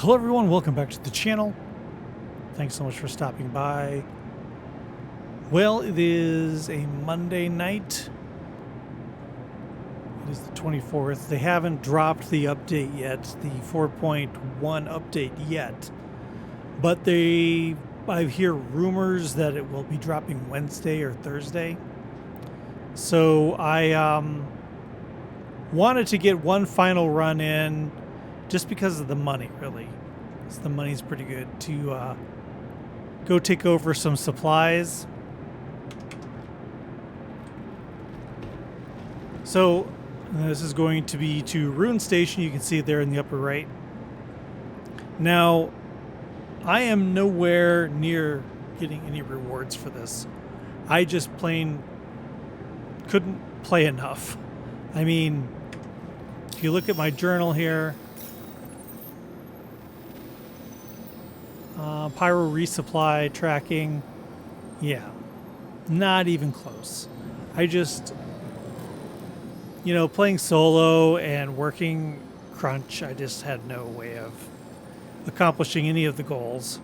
Hello everyone, welcome back to the channel. Thanks so much for stopping by. Well, it is a Monday night. It is the 24th. They haven't dropped the update yet, the 4.1 update yet. But I hear rumors that it will be dropping Wednesday or Thursday. So I wanted to get one final run in just because of the money, really. Because the money's pretty good to go take over some supplies. So this is going to be to Ruin Station. You can see it there in the upper right. Now, I am nowhere near getting any rewards for this. I just plain couldn't play enough. I mean, if you look at my journal here, pyro resupply tracking, yeah, not even close. I just, playing solo and working crunch, I just had no way of accomplishing any of the goals.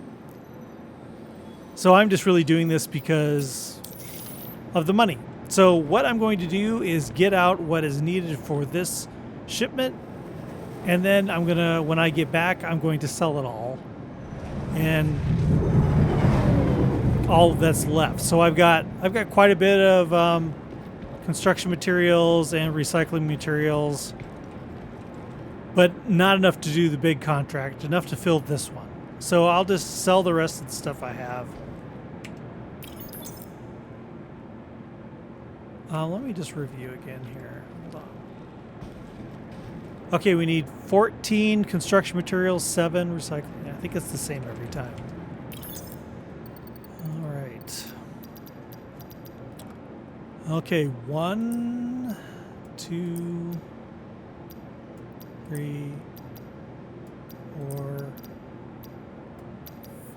So I'm just really doing this because of the money. So what I'm going to do is get out what is needed for this shipment, and then I'm gonna, when I get back, I'm going to sell it all and all that's left. So I've got quite a bit of construction materials and recycling materials, but not enough to do the big contract, enough to fill this one. So I'll just sell the rest of the stuff I have. Let me just review again here. Hold on. Okay, we need 14 construction materials, 7 recycling. I think it's the same every time. All right. Okay, 1, 2, 3, 4,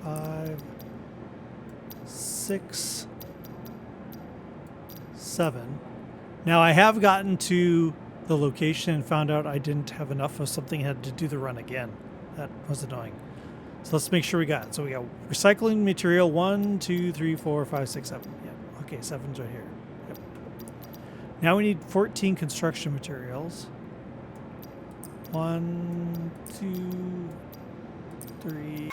5, 6, 7. Now I have gotten to the location and found out I didn't have enough of something, had to do the run again. That was annoying. So let's make sure we got it. So we got recycling material 1, 2, 3, 4, 5, 6, 7. Yeah. Okay, 7's right here. Yep. Now we need 14 construction materials. 1, 2, 3.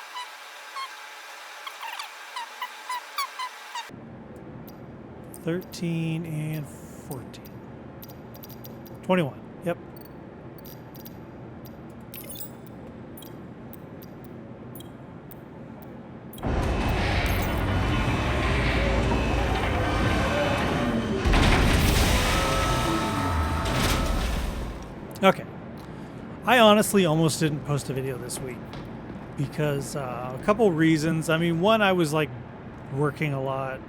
13 and 14. 21. Yep. Okay. I honestly almost didn't post a video this week because a couple reasons. I mean, one, I was like working a lot.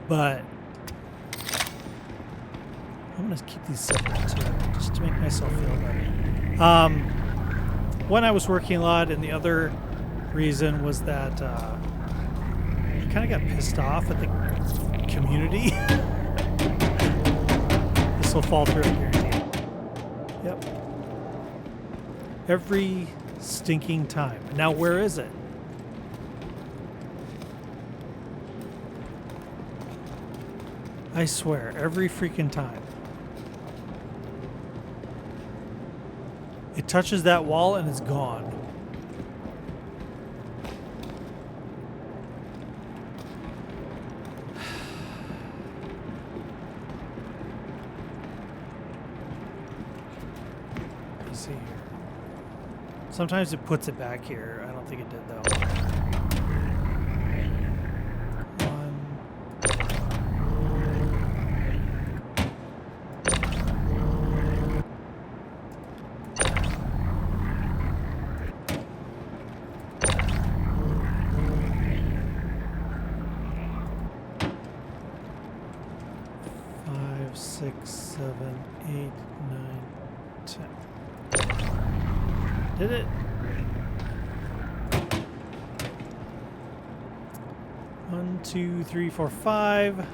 But I'm going to keep these separate too, just to make myself feel better. One, I was working a lot, and the other reason was that I kind of got pissed off at the community. This will fall through, I guarantee it. Yep. Every stinking time. Now, where is it? I swear, every freaking time. It touches that wall and it's gone. Let's see here. Sometimes it puts it back here. I don't think it did though. 6, 7, 8, 9, 10. Did it? 1, 2, 3, 4, 5,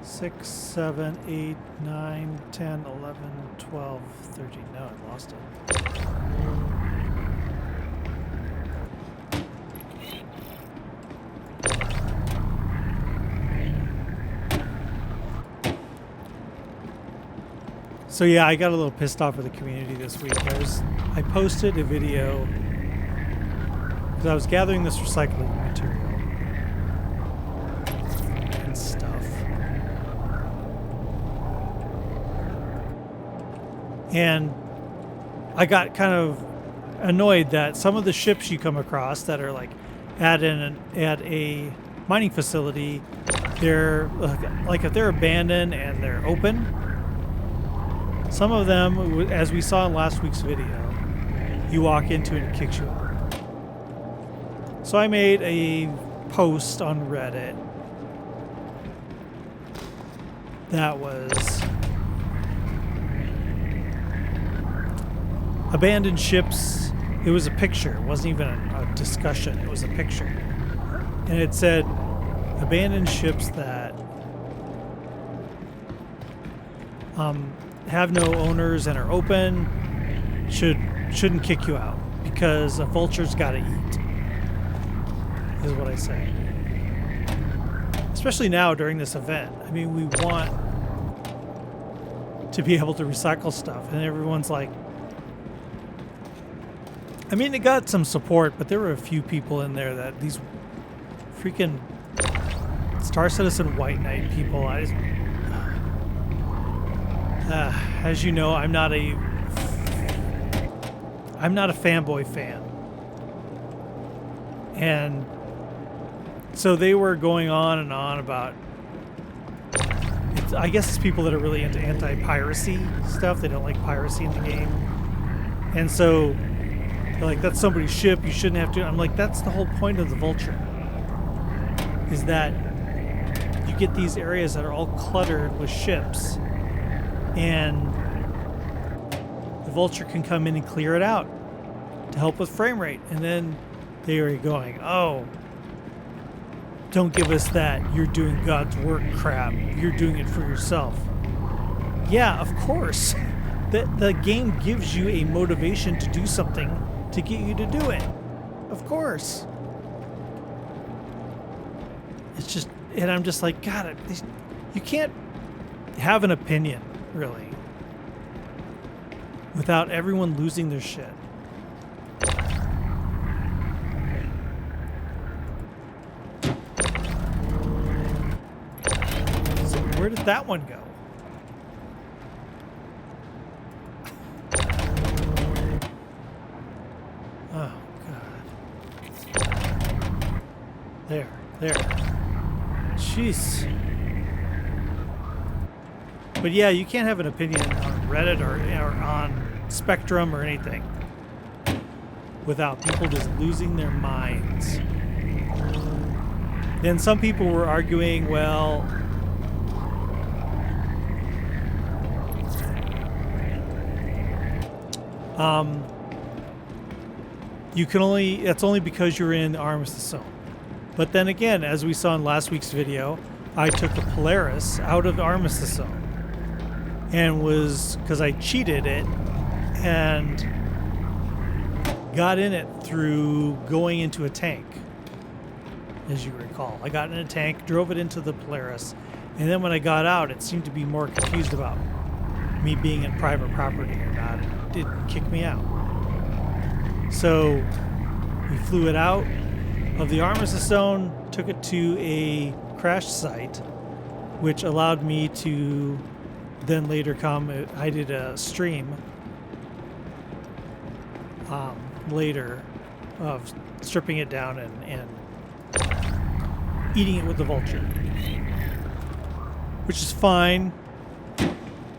6, 7, 8, 9, 10, 11, 12, 13. No, I lost it. So yeah, I got a little pissed off with the community this week. I posted a video because I was gathering this recycling material and stuff. And I got kind of annoyed that some of the ships you come across that are like at a mining facility, they're like if they're abandoned and they're open. Some of them, as we saw in last week's video, you walk into it and it kicks you out. So I made a post on Reddit that was abandoned ships. It was a picture. It wasn't even a discussion. It was a picture. And it said, abandoned ships that have no owners and are open shouldn't kick you out because a vulture's got to eat, is what I say. Especially now during this event. I mean, we want to be able to recycle stuff, and everyone's like, I mean, it got some support, but there were a few people in there that these freaking Star Citizen White Knight people, as you know, I'm not a fanboy fan. And so they were going on and on about, I guess it's people that are really into anti-piracy stuff. They don't like piracy in the game. And so they're like, that's somebody's ship, you shouldn't have to. I'm like, that's the whole point of the Vulture. Is that you get these areas that are all cluttered with ships, and the Vulture can come in and clear it out to help with frame rate. And then they were going, oh, don't give us that you're doing God's work crap. You're doing it for yourself. Yeah, of course. The game gives you a motivation to do something to get you to do it. Of course. It's just, and I'm just like, God, you can't have an opinion, really, without everyone losing their shit. So where did that one go? Oh, God. There. Jeez. But yeah, you can't have an opinion on Reddit or on Spectrum or anything without people just losing their minds. Then some people were arguing, well, you can only, that's only because you're in the Armistice Zone. But then again, as we saw in last week's video, I took the Polaris out of the Armistice Zone. And was, because I cheated it and got in it through going into a tank, as you recall. I got in a tank, drove it into the Polaris, and then when I got out, it seemed to be more confused about me being in private property or not. It didn't kick me out. So we flew it out of the Armistice Zone, took it to a crash site, which allowed me to then later I did a stream later of stripping it down and eating it with the Vulture, which is fine.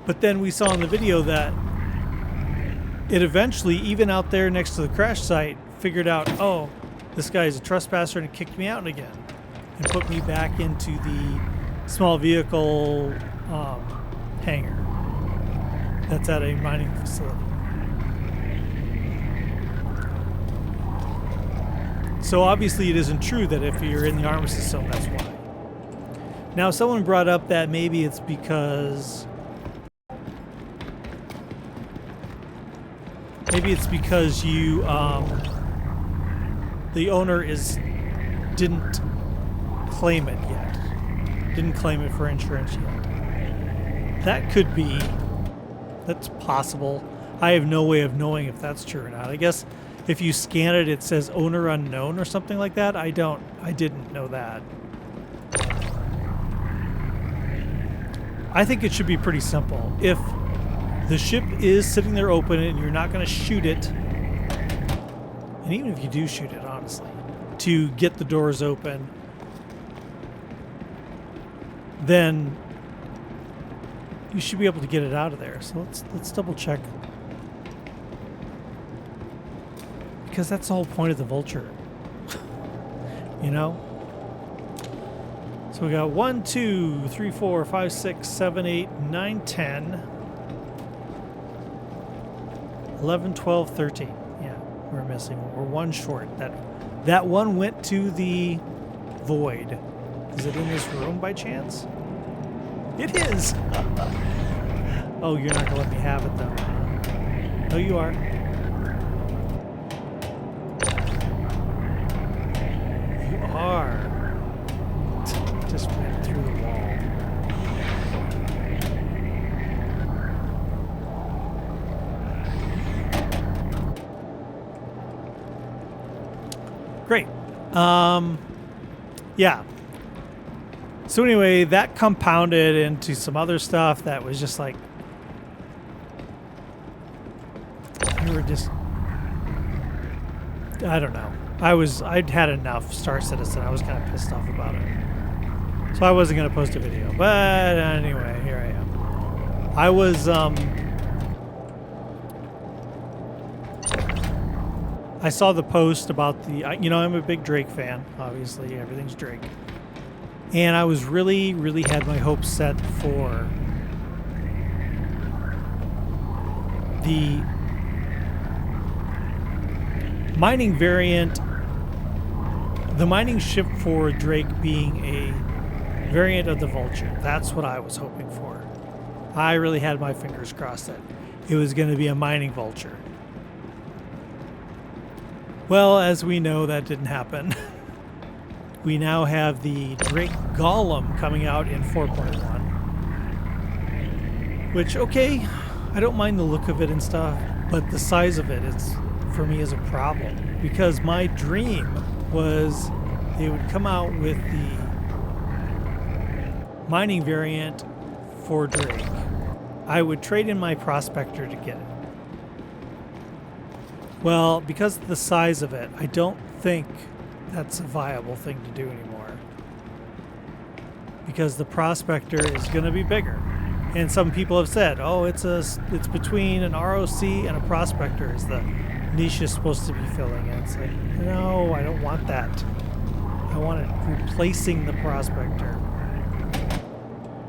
But then we saw in the video that it eventually, even out there next to the crash site, figured out, oh, this guy is a trespasser, and it kicked me out again and put me back into the small vehicle hangar that's at a mining facility. So obviously it isn't true that if you're in the Armistice Zone, that's why. Now, someone brought up that maybe it's because you the owner didn't claim it yet. Didn't claim it for insurance yet. That could be. That's possible. I have no way of knowing if that's true or not. I guess if you scan it, it says owner unknown or something like that. I didn't know that. I think it should be pretty simple. If the ship is sitting there open and you're not going to shoot it, and even if you do shoot it, honestly, to get the doors open, then you should be able to get it out of there. So let's double check. Because that's the whole point of the vulture. You know? So we got 1, 2, 3, 4, 5, 6, 7, 8, 9, 10, 11, 12, 13. Yeah, we're missing. We're one short. That one went to the void. Is it in this room by chance? It is. Oh, you're not going to let me have it though. No, you are. You are. Just went through the wall. Great. Yeah. So anyway, that compounded into some other stuff that was just like, you were just, I don't know. I'd had enough Star Citizen. I was kind of pissed off about it. So I wasn't going to post a video. But anyway, here I am. I was, I saw the post about the, you know, I'm a big Drake fan. Obviously, everything's Drake. And I was really had my hopes set for the mining variant, the mining ship for Drake being a variant of the Vulture. That's what I was hoping for. I really had my fingers crossed that it was going to be a mining Vulture. Well, as we know, that didn't happen. We now have the Drake Golem coming out in 4.1. Which, okay, I don't mind the look of it and stuff, but the size of it is, for me, is a problem. Because my dream was they would come out with the mining variant for Drake. I would trade in my Prospector to get it. Well, because of the size of it, I don't think that's a viable thing to do anymore. Because the Prospector is going to be bigger. And some people have said, oh, it's between an ROC and a Prospector is the niche is supposed to be filling. And it's like, no, I don't want that. I want it replacing the Prospector.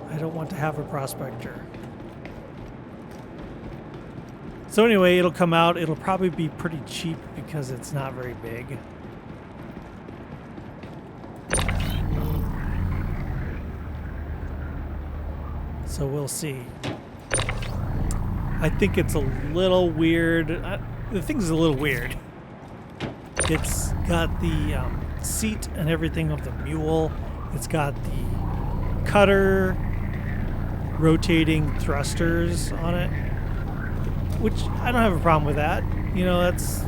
I don't want to have a Prospector. So anyway, it'll come out. It'll probably be pretty cheap because it's not very big. So we'll see. I think it's a little weird. The thing's a little weird. It's got the seat and everything of the mule. It's got the cutter rotating thrusters on it, which I don't have a problem with that. You know, that's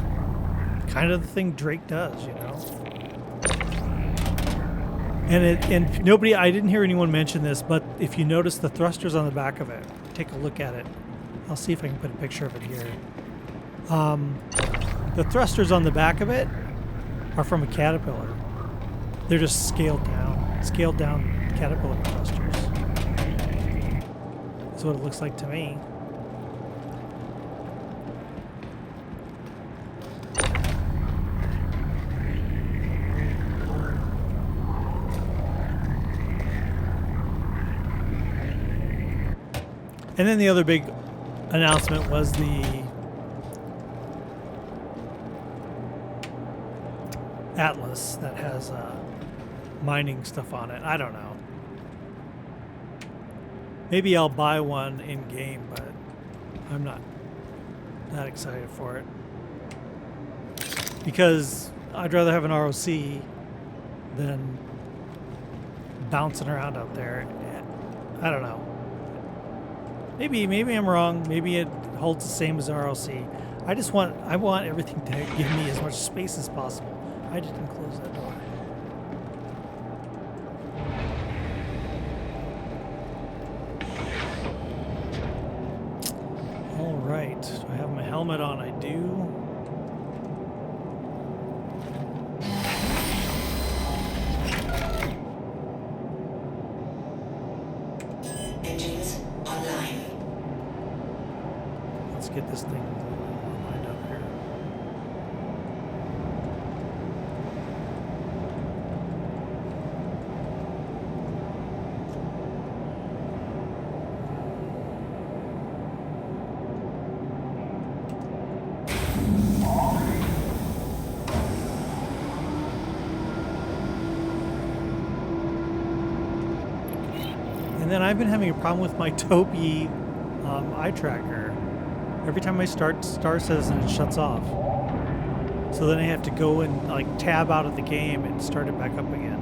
kind of the thing Drake does, you know. And nobody, I didn't hear anyone mention this, but if you notice the thrusters on the back of it, take a look at it. I'll see if I can put a picture of it here. The thrusters on the back of it are from a Caterpillar. They're just scaled down Caterpillar thrusters. That's what it looks like to me. And then the other big announcement was the Atlas that has mining stuff on it. I don't know. Maybe I'll buy one in game, but I'm not that excited for it. Because I'd rather have an ROC than bouncing around out there. I don't know. Maybe I'm wrong. Maybe it holds the same as ROC. I want everything to give me as much space as possible. I didn't close that door. All right. Do I have my helmet on? I do. Get this thing lined up here. And then I've been having a problem with my Toby eye tracker. Every time I start Star Citizen, it shuts off. So then I have to go and like tab out of the game and start it back up again.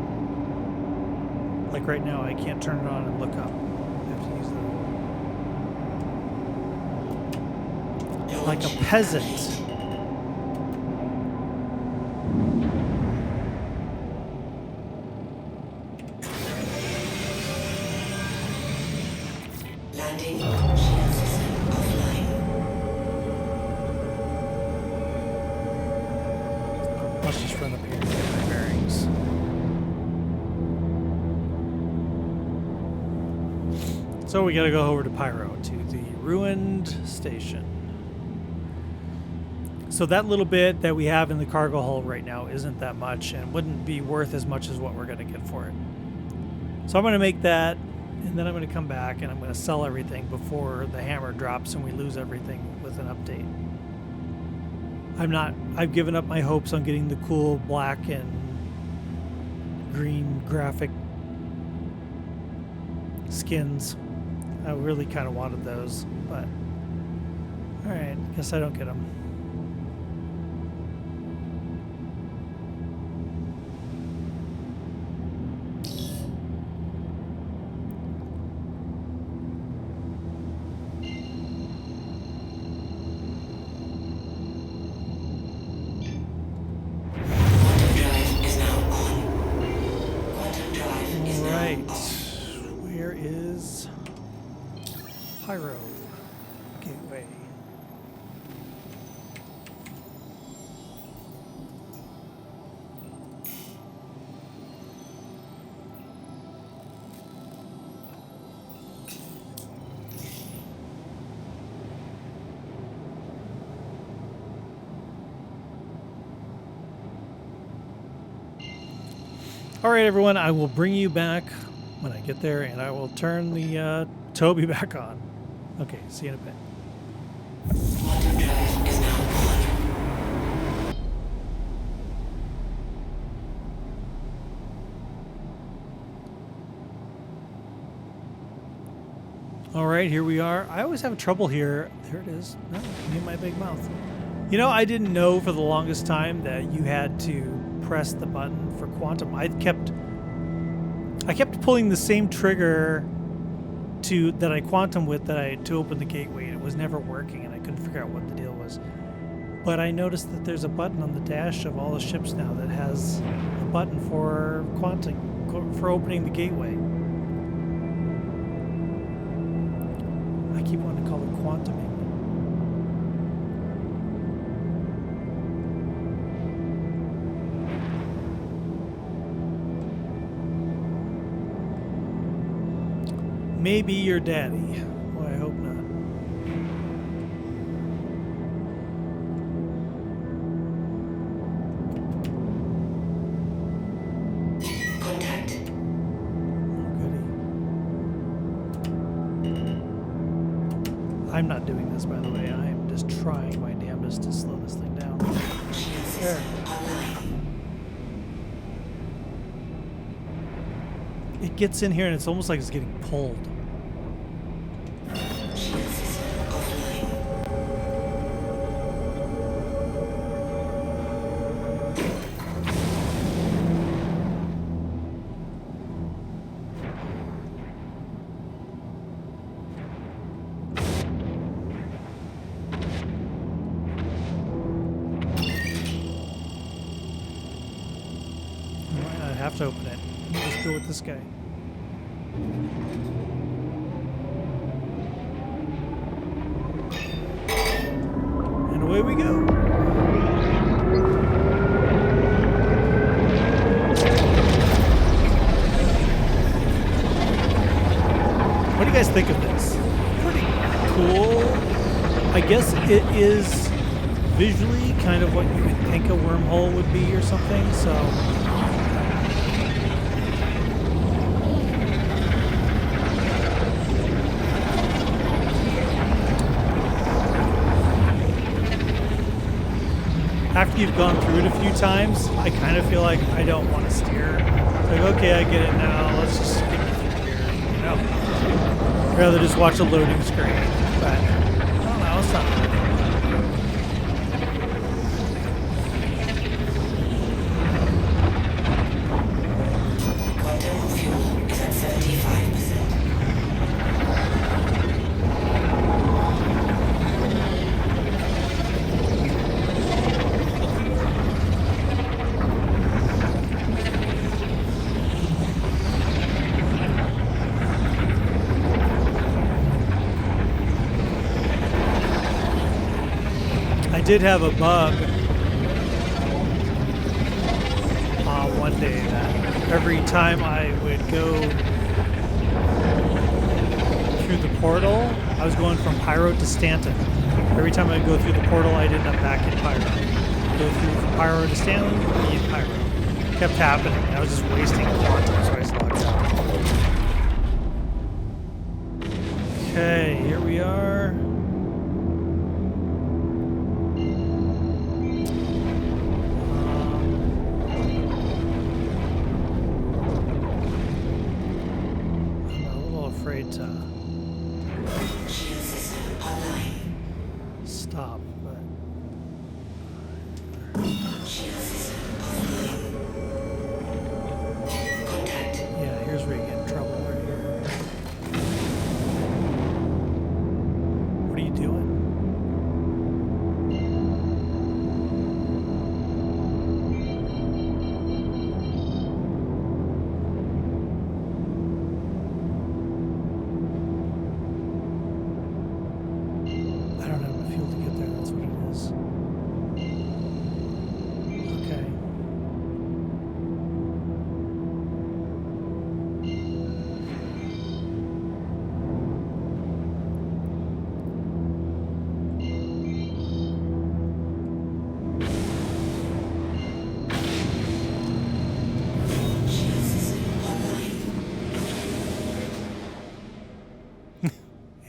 Like right now, I can't turn it on and look up. I have to use the... Like a peasant. Let's just run up here and get my bearings. So we gotta go over to Pyro, to the ruined station. So that little bit that we have in the cargo hull right now isn't that much and wouldn't be worth as much as what we're gonna get for it. So I'm gonna make that, and then I'm gonna come back and I'm gonna sell everything before the hammer drops and we lose everything with an update. I've given up my hopes on getting the cool black and green graphic skins. I really kind of wanted those, but alright, guess I don't get them. Pyro Gateway. All right, everyone, I will bring you back when I get there, and I will turn the Toby back on. Okay, see you in a bit. Quantum drive is now on. All right, here we are. I always have trouble here. There it is. Oh, in my big mouth. You know, I didn't know for the longest time that you had to press the button for quantum. I kept pulling the same trigger that I quantum with to open the gateway, and it was never working, and I couldn't figure out what the deal was. But I noticed that there's a button on the dash of all the ships now that has a button for for opening the gateway. I keep wanting to call it quantuming. Maybe your daddy. Well, I hope not. Contact. Oh, goody. I'm not doing this, by the way. I'm just trying my damnedest to slow this thing down. There. It gets in here and it's almost like it's getting pulled. to open it. We'll just go with this guy. And away we go. What do you guys think of this? Pretty cool. I guess it is visually kind of what you would think a wormhole would be or something, so... After you've gone through it a few times, I kind of feel like I don't want to steer. It's like, okay, I get it now, let's just skip it through here, you know? I'd rather just watch a loading screen, but I don't know, it's not... I did have a bug one day that every time I would go through the portal, I was going from Pyro to Stanton. Every time I go through the portal, I'd end up back in Pyro. Go through from Pyro to Stanton, be in Pyro. Kept happening. I was just wasting quantum, so I just logged out. Okay, here we are. Stop, but yeah, here's where you get in trouble right here. What are you doing? I don't have enough fuel to get there, that's what it is. Okay.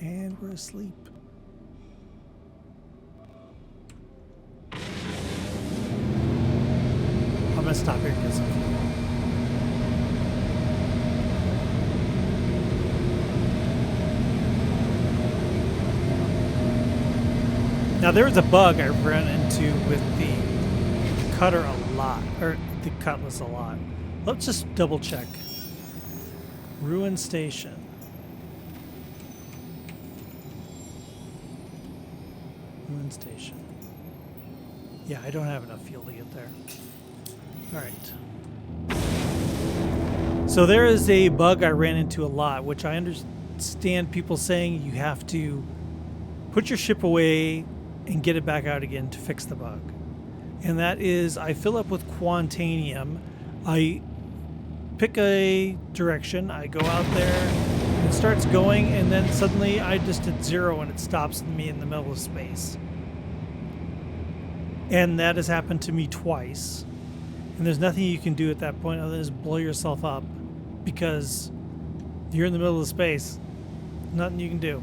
And we're asleep. I'm gonna stop here and get some fuel. Now there was a bug I ran into with the cutter a lot, or the cutlass a lot. Let's just double check. Ruin Station. Ruin Station. Yeah, I don't have enough fuel to get there. Alright. So there is a bug I ran into a lot, which I understand people saying you have to put your ship away and get it back out again to fix the bug. And that is, I fill up with Quantanium, I pick a direction, I go out there, it starts going, and then suddenly I just hit 0 and it stops me in the middle of space. And that has happened to me twice. And there's nothing you can do at that point other than just blow yourself up, because you're in the middle of space. Nothing you can do.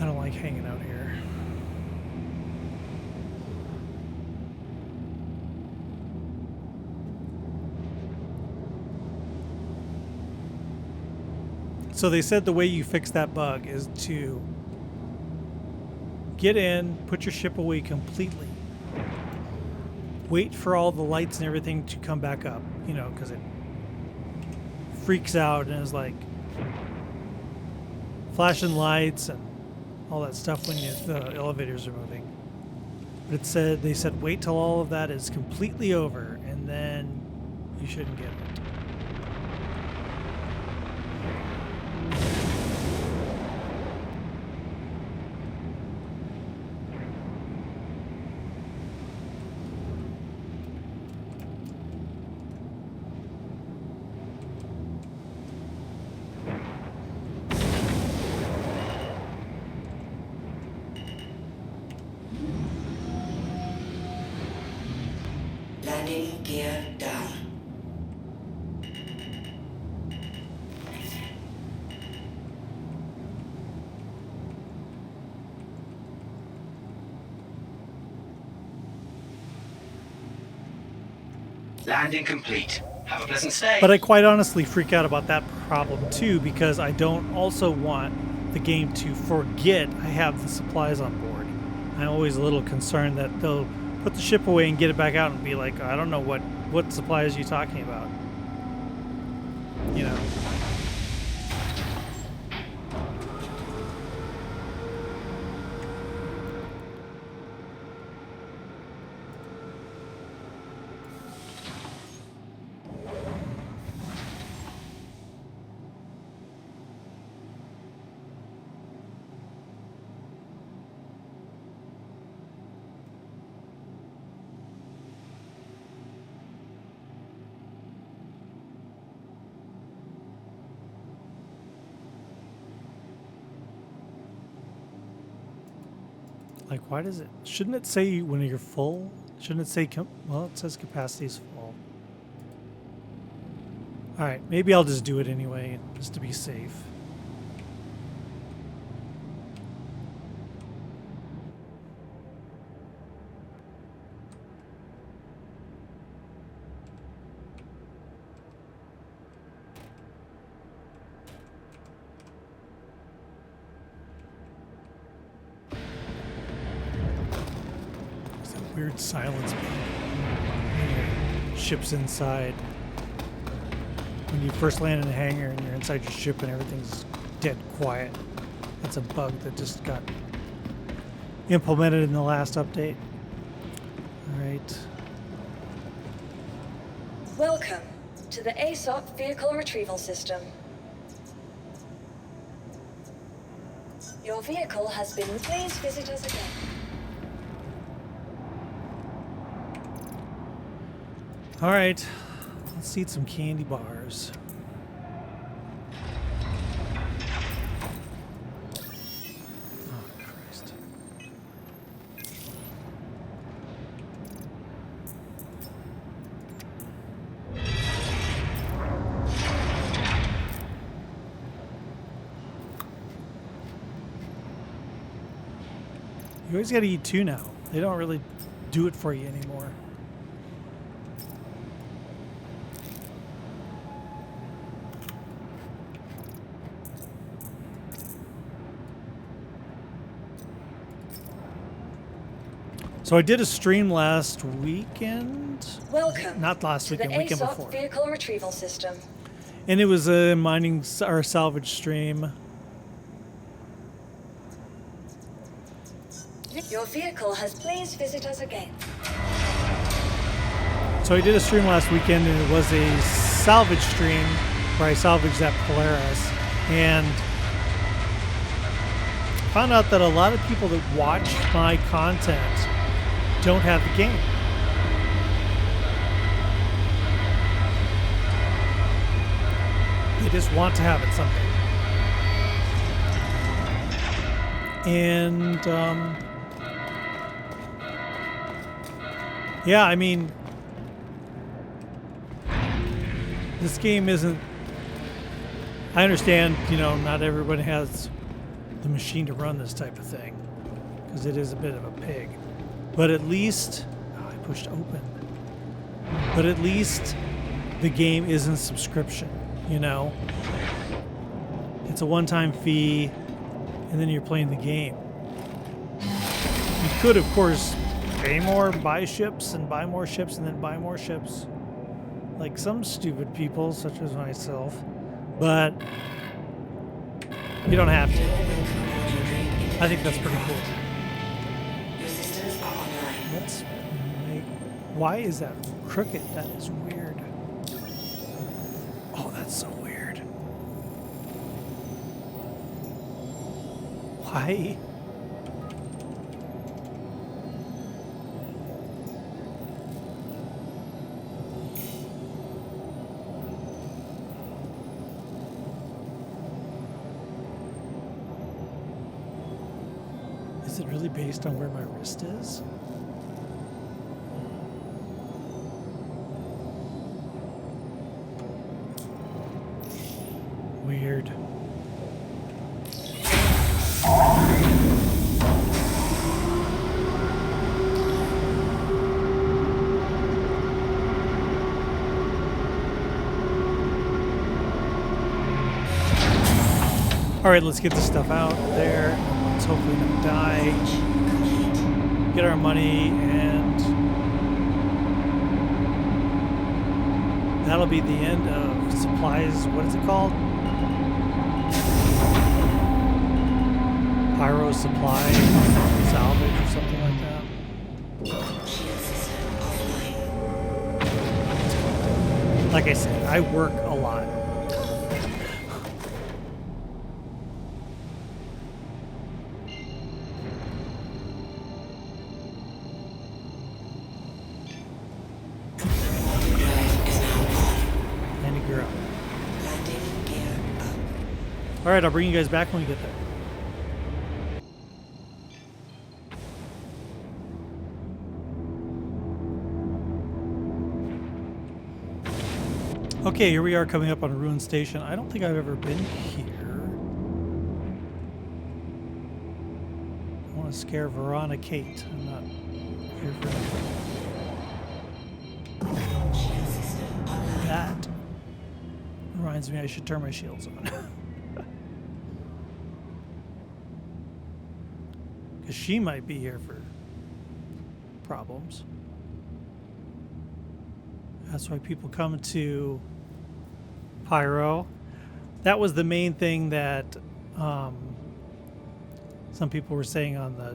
I don't like hanging out here. So they said the way you fix that bug is to get in, put your ship away completely, wait for all the lights and everything to come back up, you know, because it freaks out and is like flashing lights and all that stuff when the elevators are moving. But they said wait till all of that is completely over and then you shouldn't get it. Landing gear down. Landing complete. Have a pleasant stay. But I quite honestly freak out about that problem too, because I don't also want the game to forget I have the supplies on board. I'm always a little concerned that they'll put the ship away and get it back out and be like, I don't know what supplies are you talking about? You know. Like, why does it... Shouldn't it say when you're full? Shouldn't it say... Well, it says capacity is full. Alright, maybe I'll just do it anyway, just to be safe. Weird silence when your ship's inside. When you first land in a hangar and you're inside your ship and everything's dead quiet. That's a bug that just got implemented in the last update. Alright. Welcome to the ASOP Vehicle Retrieval System. Your vehicle has been... Please visit us again. All right, let's eat some candy bars. Oh, Christ. You always got to eat two now. They don't really do it for you anymore. So I did a stream last weekend. Welcome. Not last weekend, to the weekend ASOP before. Vehicle Retrieval System. And it was a mining or salvage stream. Your vehicle has... Please visit us again. So I did a stream last weekend, and it was a salvage stream where I salvaged that Polaris, and found out that a lot of people that watch my content don't have the game. They just want to have it someday. And yeah, I mean, this game isn't... I understand, you know, not everybody has the machine to run this type of thing, because it is a bit of a pig. But at least... Oh, I pushed open. But at least the game isn't subscription, you know? It's a one-time fee, and then you're playing the game. You could, of course, pay more, buy ships, and buy more ships, and then buy more ships. Like some stupid people, such as myself. But you don't have to. I think that's pretty cool. Your systems are online. Let's make... Why is that crooked? That is weird. Oh, that's so weird. Why? Is it really based on where my wrist is? Weird. All right, let's get this stuff out there. Let's hopefully not die. Get our money, and that'll be the end of supplies. What is it called? Pyro supply salvage or something like that. Shield system offline. Like I said, I work a lot. All right, I'll bring you guys back when we get there. Okay, here we are coming up on Ruin Station. I don't think I've ever been here. I want to scare Verona Kate. I'm not here for that. That reminds me I should turn my shields on. Because she might be here for problems. That's why people come to Pyro. That was the main thing that some people were saying on the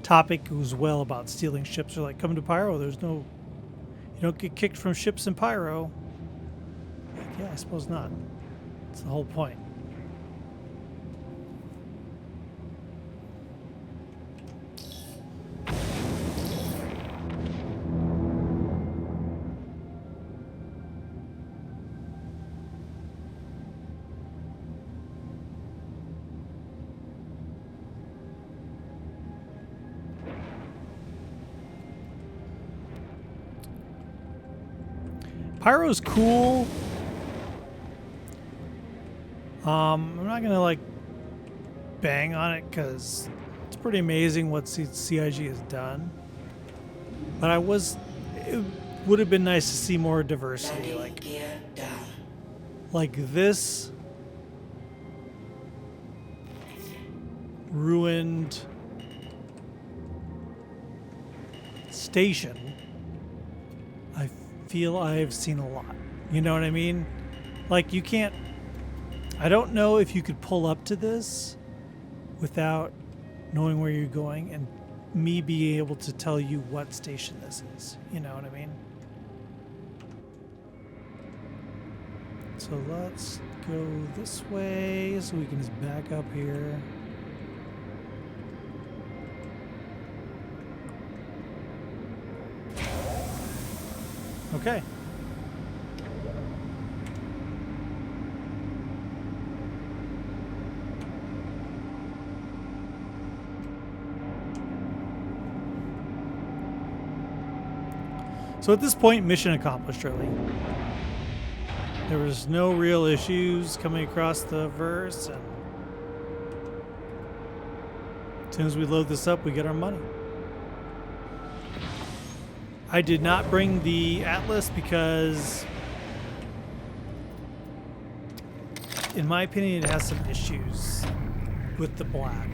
topic as well about stealing ships. They're like, come to Pyro. There's no, you don't get kicked from ships in Pyro. Like, yeah, I suppose not. That's the whole point. Pyro's cool. I'm not gonna like bang on it because it's pretty amazing what CIG has done. But it would have been nice to see more diversity, like this ruined station. I feel I've seen a lot. You know what I mean? Like you can't, I don't know if you could pull up to this without knowing where you're going and me being able to tell you what station this is. You know what I mean? So let's go this way so we can just back up here. Okay. So at this point, mission accomplished, really. There was no real issues coming across the verse, and as soon as we load this up, we get our money. I did not bring the Atlas because, in my opinion, it has some issues with the black.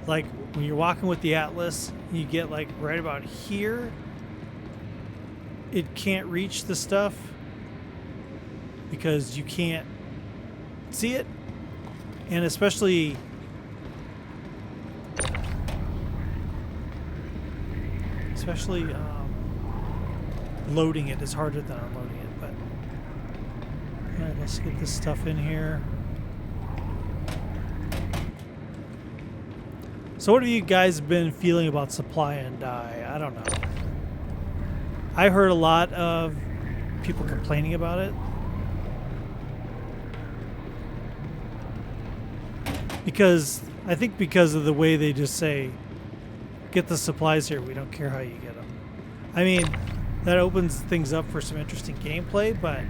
like when you're walking with the Atlas, you get like right about here. It can't reach the stuff because you can't see it, and especially loading it is harder than unloading it. But all right, let's get this stuff in here. So what have you guys been feeling about supply and die? I don't know. I heard a lot of people complaining about it because of the way they just say, get the supplies here, we don't care how you get them. I mean, that opens things up for some interesting gameplay, but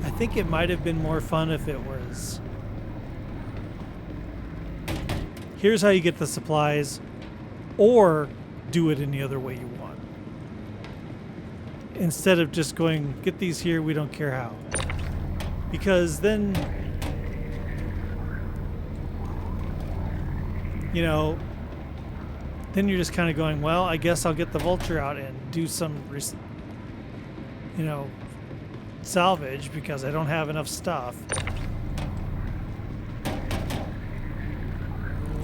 I think it might have been more fun if it was, here's how you get the supplies, or do it any other way you want. Instead of just going, get these here, we don't care how. Because then, you know, then you're just kind of going, well, I guess I'll get the vulture out and do some, you know, salvage because I don't have enough stuff.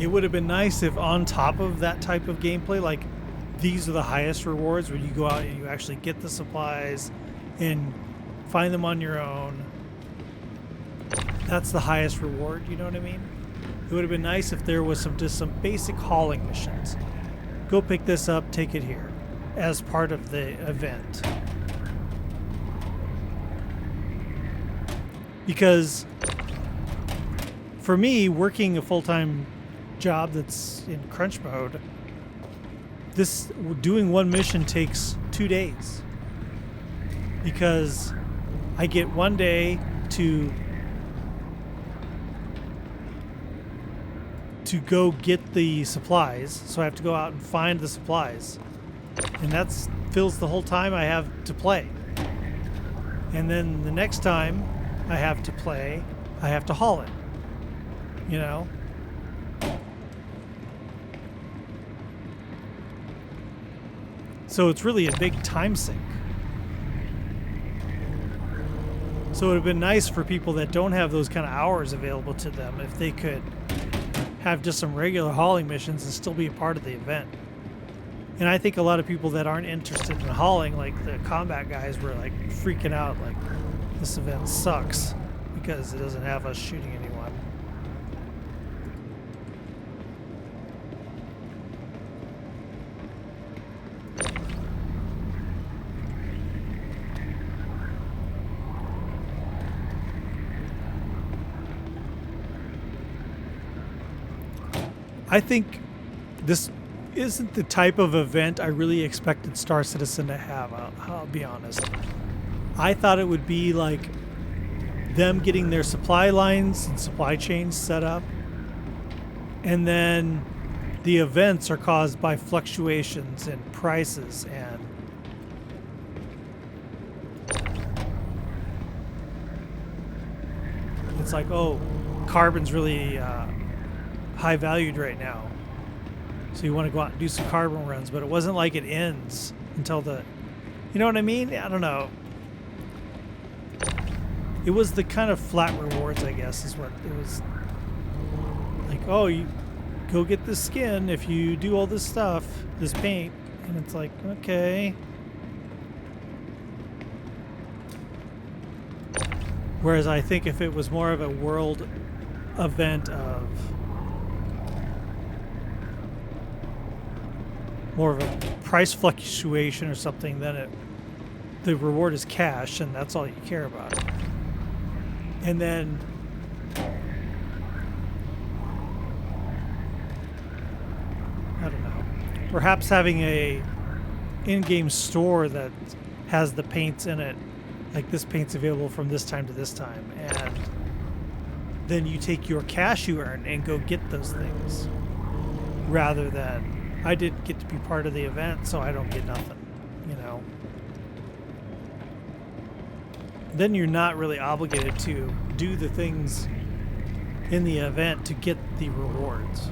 It would have been nice if on top of that type of gameplay, like these are the highest rewards where you go out and you actually get the supplies and find them on your own. That's the highest reward, you know what I mean? It would have been nice if there was just some basic hauling missions. Go pick this up, take it here, as part of the event. Because for me, working a full-time job that's in crunch mode, doing one mission takes 2 days. Because I get 1 day to go get the supplies, so I have to go out and find the supplies, and that fills the whole time I have to play. And then the next time I have to play, I have to haul it, you know. So it's really a big time sink. So it would have been nice for people that don't have those kind of hours available to them if they could have just some regular hauling missions and still be a part of the event. And I think a lot of people that aren't interested in hauling, like the combat guys, were like freaking out, like this event sucks because it doesn't have us shooting anyone. I think this isn't the type of event I really expected Star Citizen to have, I'll be honest. I thought it would be like them getting their supply lines and supply chains set up, and then the events are caused by fluctuations in prices, and it's like, oh, carbon's really high valued right now, so you want to go out and do some carbon runs, but it wasn't like it ends until the, you know what I mean? I don't know. It was the kind of flat rewards, I guess, is what it was. Like, oh, you go get this skin if you do all this stuff, this paint, and it's like, okay. Whereas I think if it was more of a world event of more of a price fluctuation or something, then the reward is cash and that's all you care about. And then I don't know, perhaps having a in-game store that has the paints in it, like this paint's available from this time to this time, and then you take your cash you earn and go get those things, rather than I didn't get to be part of the event, so I don't get nothing, you know. Then you're not really obligated to do the things in the event to get the rewards.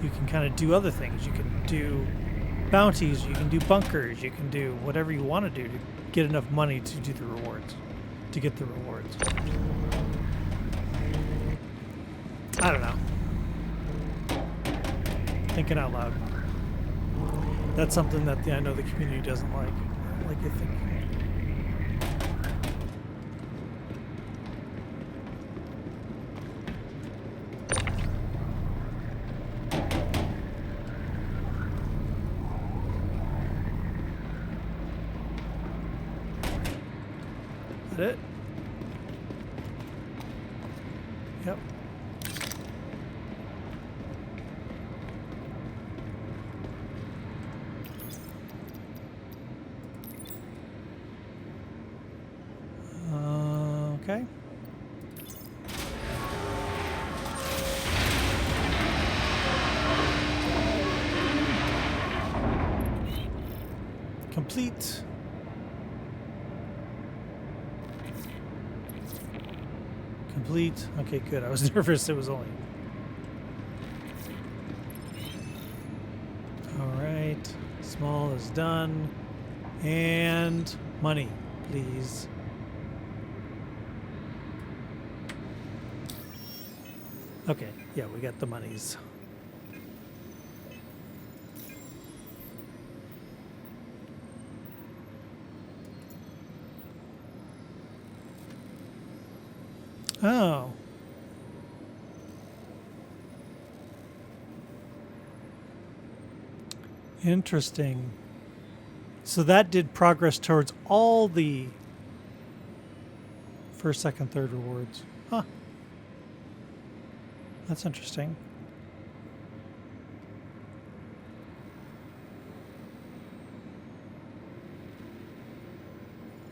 you can kind of do other things. You can do bounties, you can do bunkers, you can do whatever you want to do to get enough money to do the rewards, to get the rewards. I don't know. Thinking out loud. That's something that I know the community doesn't like. I don't like you thinking. Is that it? Yep. Okay. Complete. Complete. Okay, good. I was nervous. It was only. All right. Small is done. And money, please. Okay. Yeah, we got the monies. Oh. Interesting. So that did progress towards all the first, second, third rewards. Huh. That's interesting.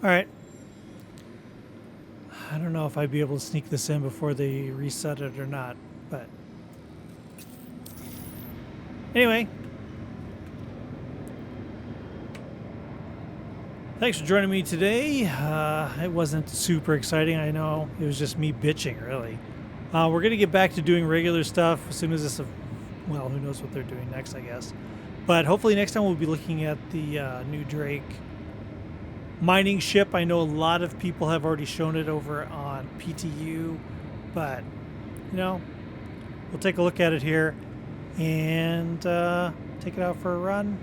All right. I don't know if I'd be able to sneak this in before they reset it or not, but anyway. Thanks for joining me today. It wasn't super exciting, I know. It was just me bitching, really. We're going to get back to doing regular stuff as soon as this, well, who knows what they're doing next, I guess. But hopefully next time we'll be looking at the new Drake mining ship. I know a lot of people have already shown it over on PTU, but, you know, we'll take a look at it here and take it out for a run.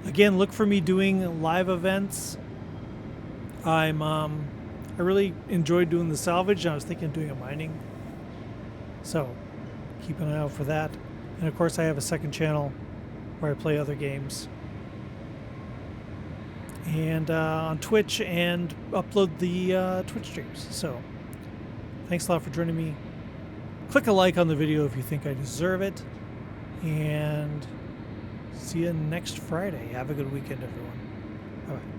Again, look for me doing live events. I really enjoyed doing the salvage. I was thinking of doing a mining. So keep an eye out for that. And of course I have a second channel where I play other games. And on Twitch and upload the Twitch streams. So thanks a lot for joining me. Click a like on the video if you think I deserve it. And see you next Friday. Have a good weekend, everyone. Bye-bye.